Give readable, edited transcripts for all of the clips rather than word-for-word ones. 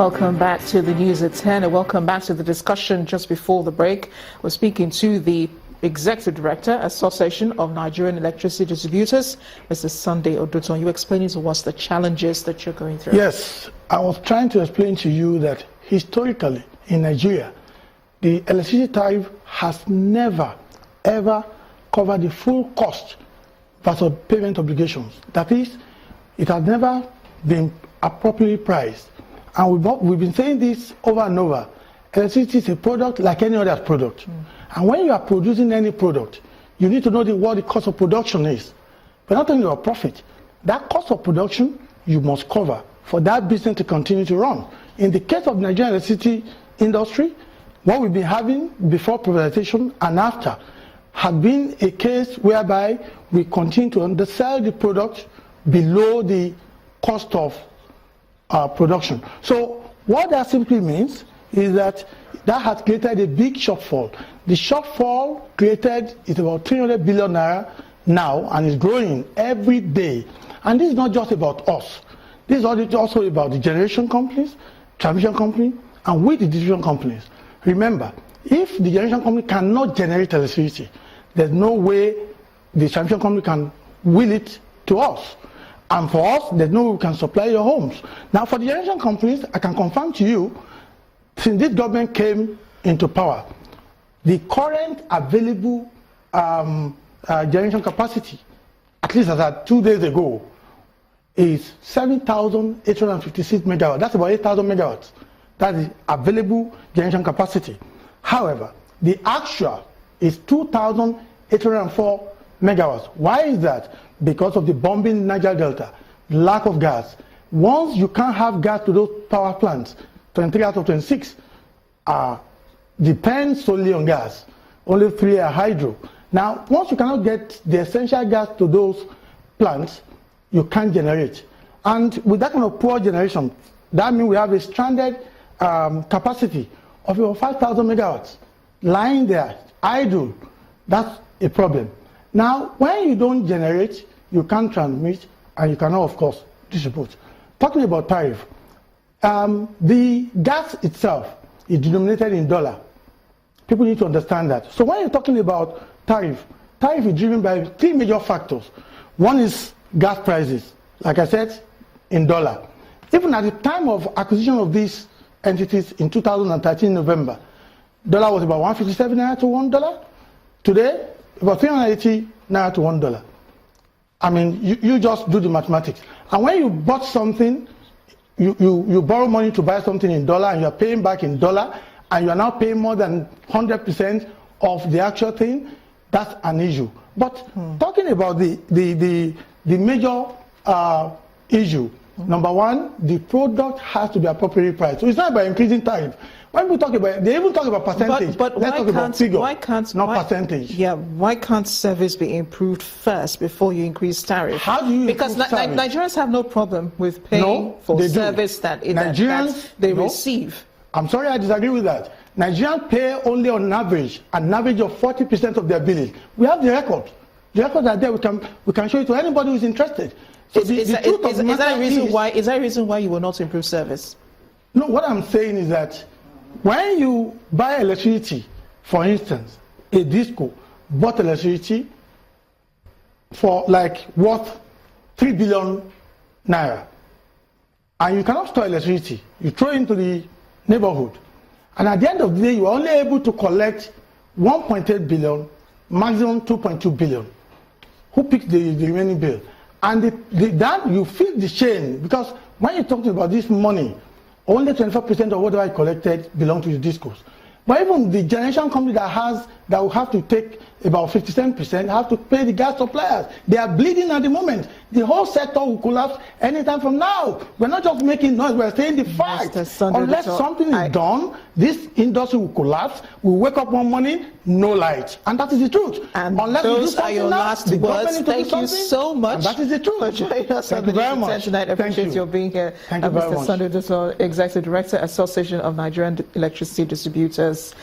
Welcome back to the news at 10 and welcome back to the discussion just before the break. We're speaking to the Executive Director, Association of Nigerian Electricity Distributors, Mr. Sunday Oduton. You explaining to us the challenges that you're going through. Yes, I was trying to explain to you that historically in Nigeria, the electricity tariff has never, ever covered the full cost versus payment obligations. That is, it has never been appropriately priced. And we've been saying this over and over. Electricity is a product like any other product. And when you are producing any product, you need to know what the cost of production is. But not only your profit, that cost of production you must cover for that business to continue to run. In the case of Nigerian electricity industry, what we've been having before privatization and after has been a case whereby we continue to undersell the product below the cost of production. So what that simply means is that has created a big shortfall. The shortfall created is about 300 billion naira now and is growing every day. And this is not just about us. This is also about the generation companies, transmission company, and with the distribution companies. Remember, if the generation company cannot generate electricity, there's no way the transmission company can will it to us. And for us, there's no way we can supply your homes. Now, for the generation companies, I can confirm to you, since this government came into power, the current available generation capacity, at least as at 2 days ago, is 7,856 megawatts. That's about 8,000 megawatts. That is available generation capacity. However, the actual is 2,804 megawatts. Why is that? Because of the bombing in Niger Delta, lack of gas. Once you can't have gas to those power plants, 23 out of 26 depend solely on gas. Only 3 are hydro. Now, once you cannot get the essential gas to those plants, you can't generate. And with that kind of poor generation, that means we have a stranded capacity of over 5,000 megawatts lying there, idle. That's a problem. Now, when you don't generate, you can't transmit, and you cannot, of course, distribute. Talking about tariff, the gas itself is denominated in dollar. People need to understand that. So when you're talking about tariff is driven by 3 major factors. One is gas prices, like I said, in dollar. Even at the time of acquisition of these entities in 2013 November, dollar was about 157 naira to $1. Today, about 380 naira to $1. I mean, you just do the mathematics. And when you bought something, you borrow money to buy something in dollar, and you're paying back in dollar, and you're now paying more than 100% of the actual thing, that's an issue. But talking about the major issue, number one, the product has to be appropriately priced. So it's not about increasing tariff. When we talk about, they even talk about percentage. But let's talk about figure, not percentage. Yeah, why can't service be improved first before you increase tariff? How do you Because Nigerians have no problem with paying for service that they receive. I'm sorry, I disagree with that. Nigerians pay only on average, an average of 40% of their billing. We have the record. The records are there. We can show it to anybody who's interested. So is that a reason why you will not improve service? No, what I'm saying is that when you buy electricity, for instance, a disco bought electricity for like worth 3 billion naira, and you cannot store electricity, you throw it into the neighborhood, and at the end of the day, you are only able to collect 1.8 billion, maximum 2.2 billion. Who picks the remaining bill? And that you feel the chain, because when you're talking about this money, only 24% of whatever I collected belong to the discos. But even the generation company that will have to take about 57% have to pay the gas suppliers. They are bleeding at the moment. The whole sector will collapse anytime from now. We're not just making noise, we're saying the fact. Unless something is done, this industry will collapse. We'll wake up one morning, no light. And that is the truth. And unless those are your last words. Thank you so much. And that is the truth. For joining us on the news tonight. I appreciate your being here. Thank you very much. Mr. Sunday, Executive Director, Association of Nigerian Electricity Distributors.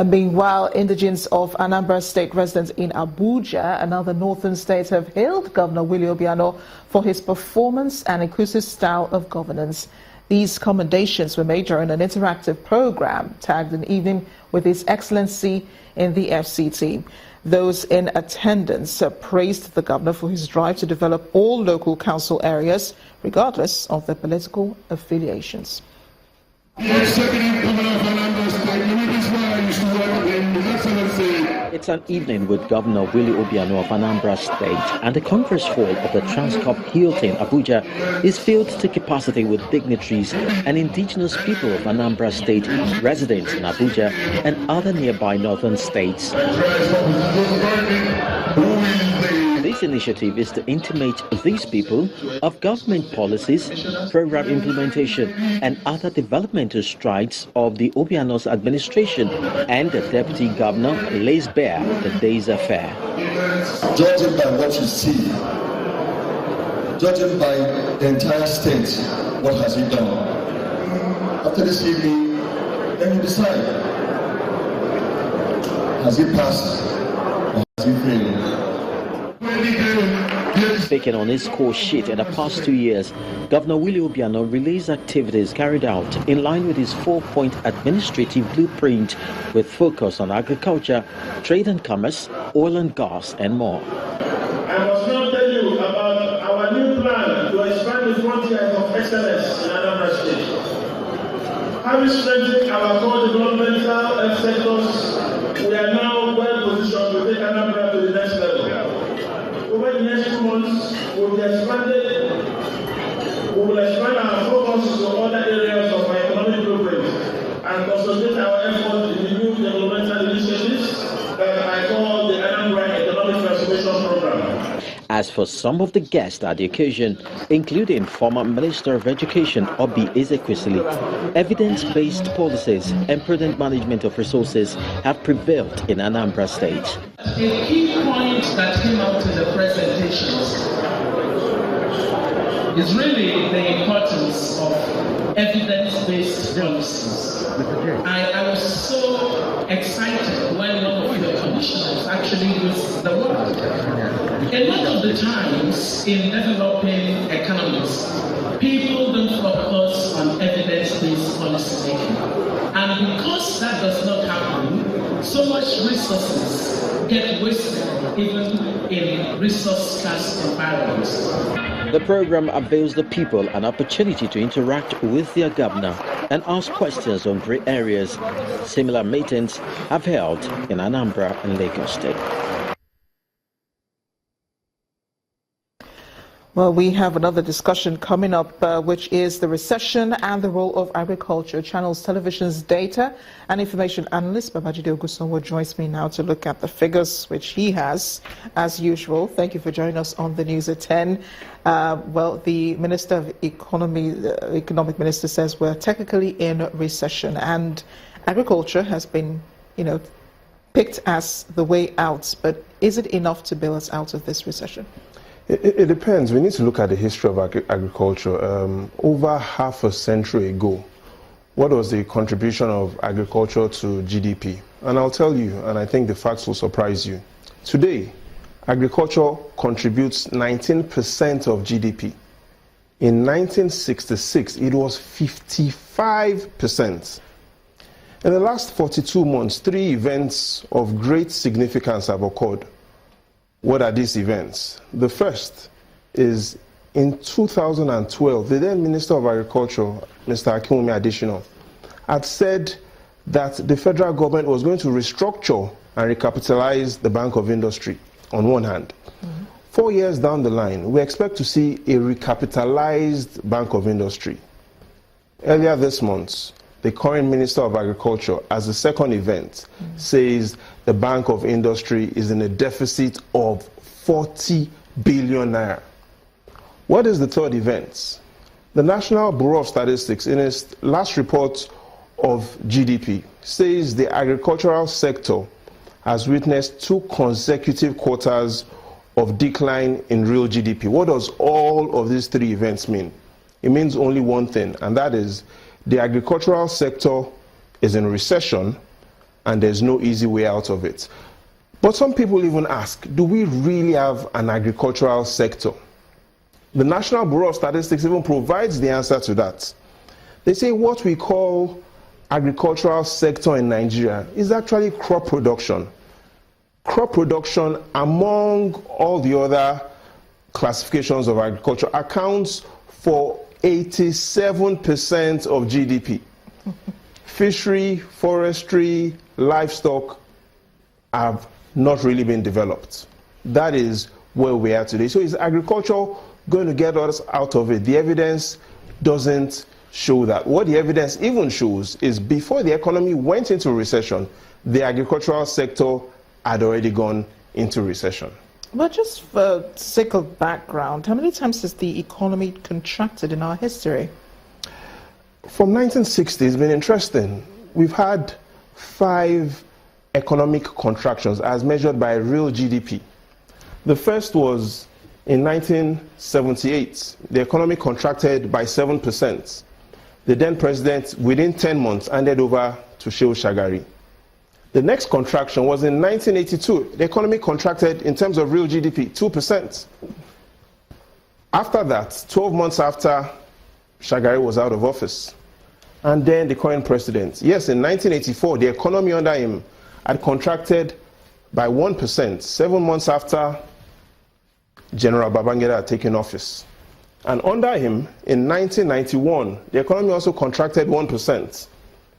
Meanwhile, indigents of Anambra State residents in Abuja and other northern states have hailed Governor Willie Obiano for his performance and inclusive style of governance. These commendations were made during an interactive program tagged An Evening with His Excellency in the FCT. Those in attendance praised the governor for his drive to develop all local council areas, regardless of their political affiliations. It's an evening with Governor Willie Obiano of Anambra State, and the conference hall of the Transcorp Hilton, Abuja, is filled to capacity with dignitaries and indigenous people of Anambra State, residents in Abuja and other nearby northern states. This initiative is to intimate these people of government policies, program implementation, and other developmental strides of the Obiano's administration, and the Deputy Governor lays bare the day's affair. Judging by what you see, judging by the entire state, what has he done? After this evening, then you decide. Has he passed or has he failed? Speaking on his score sheet in the past 2 years, Governor Willie Obiano released activities carried out in line with his 4-point administrative blueprint with focus on agriculture, trade and commerce, oil and gas, and more. I must now tell you about our new plan to expand the frontiers of excellence in Anambra State. Having strengthened our core developmental sectors, we are now well positioned to take Anambra to the next level. Over the next 2 months, we will expand our focus to other areas of our economic blueprint and consolidate our efforts in the new developmental initiatives that I call the Anambra Economic Transformation Program. As for some of the guests at the occasion, including former Minister of Education Obi-Ezekwesili, evidence-based policies and prudent management of resources have prevailed in Anambra State. A key point that came out in the presentations is really the importance of evidence-based policies. I was so excited when one of your commissioners actually used the word. A lot of the times in developing economies, people don't focus on evidence-based policy making. And because that does not happen, so much resources get wasted even in resource-scarce environments. The program avails the people an opportunity to interact with their governor and ask questions on gray areas. Similar meetings have held in Anambra and Lagos State. Well, we have another discussion coming up, which is the recession and the role of agriculture. Channels Television's data and information analyst Babajide Ogunsonwo joins me now to look at the figures, which he has, as usual. Thank you for joining us on the news at 10. Well, the Minister of Economic Minister says we're technically in recession, and agriculture has been, picked as the way out. But is it enough to bail us out of this recession? It depends. We need to look at the history of agriculture. Over half a century ago, what was the contribution of agriculture to GDP? And I'll tell you, and I think the facts will surprise you. Today, agriculture contributes 19% of GDP. In 1966, it was 55%. In the last 42 months, 3 events of great significance have occurred. What are these events? The first is in 2012, the then Minister of Agriculture, Mr. Akinwumi Adesina, had said that the federal government was going to restructure and recapitalize the Bank of Industry on one hand. 4 years down the line, we expect to see a recapitalized Bank of Industry. Earlier this month, the current Minister of Agriculture, as the second event, says the Bank of Industry is in a deficit of 40 billion naira. What is the third event? The National Bureau of Statistics, in its last report of GDP, says the agricultural sector has witnessed 2 consecutive quarters of decline in real GDP. What does all of these 3 events mean? It means only one thing, and that is the agricultural sector is in recession and there's no easy way out of it. But some people even ask, do we really have an agricultural sector? The National Bureau of Statistics even provides the answer to that. They say what we call agricultural sector in Nigeria is actually crop production. Crop production, among all the other classifications of agriculture, accounts for 87% of GDP. Fishery, forestry, livestock have not really been developed. That is where we are today. So is agriculture going to get us out of it? The evidence doesn't show that. What the evidence even shows is before the economy went into recession, the agricultural sector had already gone into recession. But just for sake of background, how many times has the economy contracted in our history? From 1960, it's been interesting. We've had 5 economic contractions as measured by real GDP. The first was in 1978. The economy contracted by 7%. The then president, within 10 months, handed over to Shehu Shagari. The next contraction was in 1982. The economy contracted in terms of real GDP, 2%. After that, 12 months after Shagari was out of office, and then the current president. Yes, in 1984, the economy under him had contracted by 1%, 7 months after General Babangida had taken office. And under him, in 1991, the economy also contracted 1%.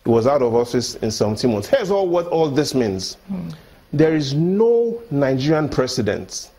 He was out of office in 17 months. Here's what all this means. There is no Nigerian president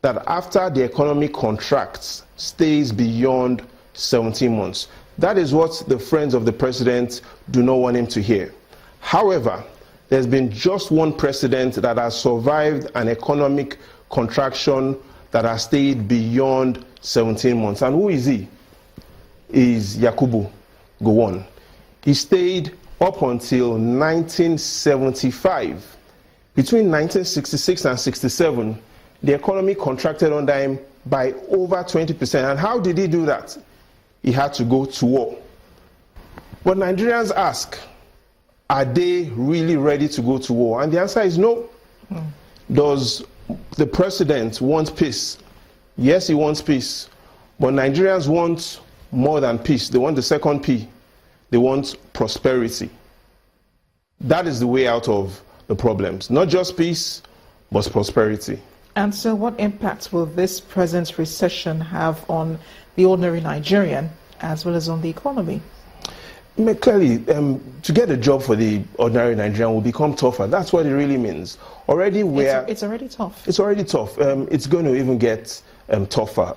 that after the economy contracts stays beyond 17 months. That is what the friends of the president do not want him to hear. However, there's been just one president that has survived an economic contraction that has stayed beyond 17 months. And who is he? Is Yakubu Gowon. He stayed up until 1975. Between 1966 and 67, the economy contracted under him by over 20%. And how did he do that? He had to go to war. But Nigerians ask, are they really ready to go to war? And the answer is no. Does the president want peace? Yes, he wants peace. But Nigerians want more than peace. They want the second P. They want prosperity. That is the way out of the problems. Not just peace, but prosperity. And so what impact will this present recession have on the ordinary Nigerian as well as on the economy? Clearly, to get a job for the ordinary Nigerian will become tougher. That's what it really means. Already it's already tough. It's already tough. It's going to even get tougher.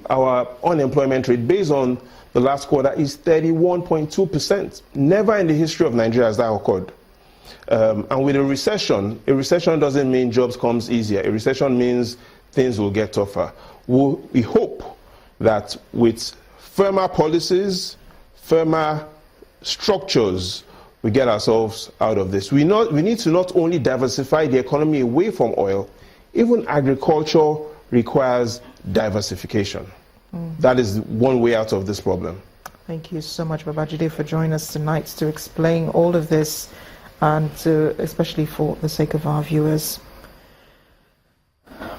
Our unemployment rate based on the last quarter is 31.2%. Never in the history of Nigeria has that occurred. And with a recession doesn't mean jobs comes easier. A recession means things will get tougher. We hope that with firmer policies, firmer structures, we get ourselves out of this. We need to not only diversify the economy away from oil, even agriculture requires diversification. That is one way out of this problem. Thank you so much, Babajide, for joining us tonight to explain all of this, and especially for the sake of our viewers.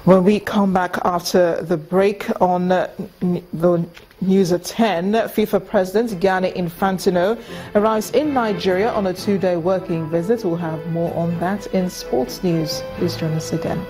When we come back after the break on the News at 10, FIFA President Gianni Infantino arrives in Nigeria on a 2-day working visit. We'll have more on that in sports news. Please join us again.